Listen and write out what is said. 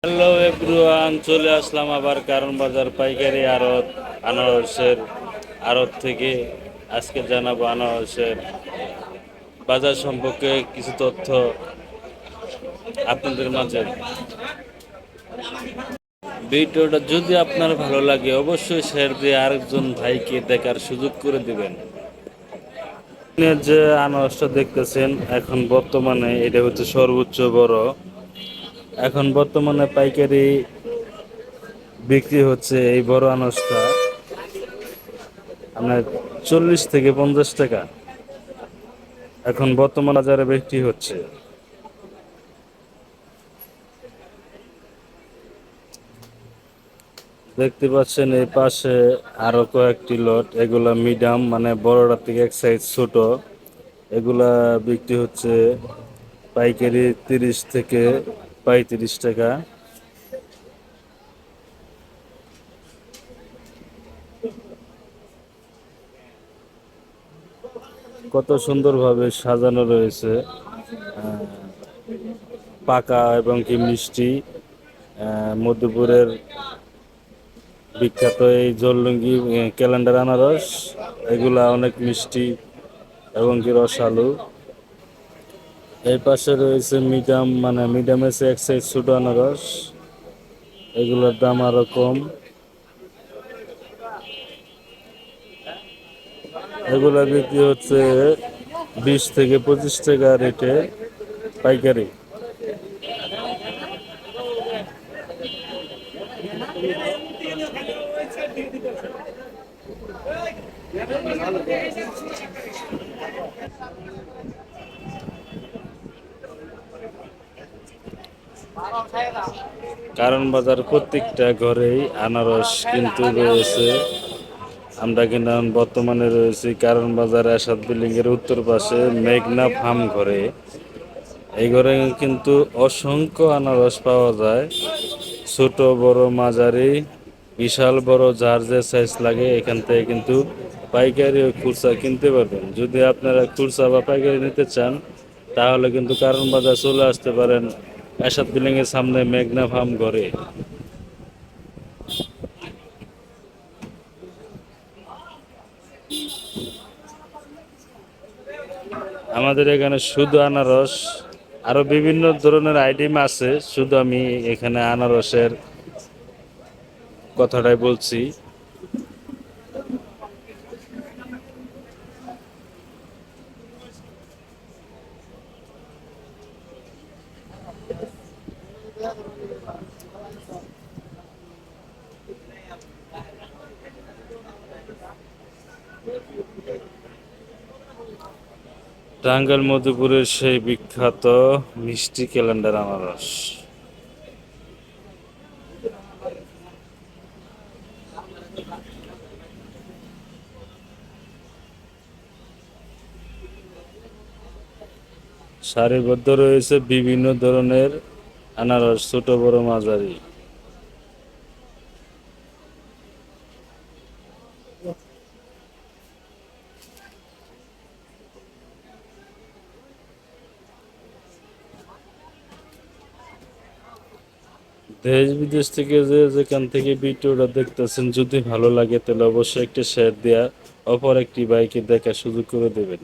Hello everyone, চলে আসলাম আবার কারণ বাজার পাইকারি আড়ত আনারসের আড়ত থেকে। আজকে জানাবো আনারসের বাজার সম্পর্কে কিছু তথ্য আপনাদের মাঝে। ভিডিওটা যদি আপনার ভালো লাগে অবশ্যই শেয়ার দিয়ে আরেকজন ভাইকে দেখার সুযোগ করে দিবেন। যে আনারসটা দেখতেছেন এখন বর্তমানে এটা হচ্ছে সর্বোচ্চ বড়। এখন বর্তমানে পাইকারি বিক্রি হচ্ছে এই বড় আনারসটা আপনার 40 থেকে 50 টাকা এখন বর্তমান বাজারে বিক্রি হচ্ছে। দেখতে পাচ্ছেন এই পাশে আরো কয়েকটি লট, এগুলা মিডিয়াম মানে বড়টা থেকে এক সাইজ ছোট। এগুলা বিক্রি হচ্ছে পাইকারি 30 থেকে 35 টাকা। কত সুন্দরভাবে সাজানো রয়েছে, পাকা এবং কি মিষ্টি। মধ্যপুরের বিখ্যাত এই জললুঙ্গি ক্যালেন্ডার আনারস, এগুলা অনেক মিষ্টি এবং কি রসালো। এই পাশে রয়েছে মিডিয়াম মানে মিডিয়ামের চেয়ে এক সাইজ ছোট আনারস, এগুলোর দাম আরো কম। এগুলা বিক্রি হচ্ছে 20 থেকে 25 টাকা রেটে পাইকারি। কারণ বাজার প্রত্যেকটা ঘরেই আনারস কিন্তু রয়েছে। আমরা কিন্তু এখন বর্তমানে রয়েছি কারণ বাজার আসাদ বিল্ডিং এর উত্তর পাশে মেঘনা ফার্ম ঘরে। এই ঘরে কিন্তু অসংখ্য আনারস পাওয়া যায়, ছোট বড় মাঝারি বিশাল বড়, যার যে সাইজ লাগে এখান থেকে কিন্তু পাইকারি ও খুচরা কিনতে পারবেন। যদি আপনারা খুচরা বা পাইকারি নিতে চান তাহলে কিন্তু কারণ বাজার চলে আসতে পারেন আসাদ বিল্ডিং এর সামনে মেঘনা ফার্ম ঘরে। আমাদের এখানে শুধু আনারস, আরো বিভিন্ন ধরনের আইটেম আছে, শুধু আমি এখানে আনারসের কথাটাই বলছি। টাঙ্গাইল মধুপুরের সেই বিখ্যাত মিষ্টি ক্যালেন্ডার আনারস। সারিবদ্ধ রয়েছে বিভিন্ন ধরনের আনারস, ছোট বড় মাঝারি। দেশ বিদেশ থেকে যে যেখান থেকে ভিডিওটা দেখতেছেন, যদি ভালো লাগে তাহলে অবশ্যই একটা শেয়ার দেয়া অপর একটি বাইকে দেখার সুযোগ করে দেবেন।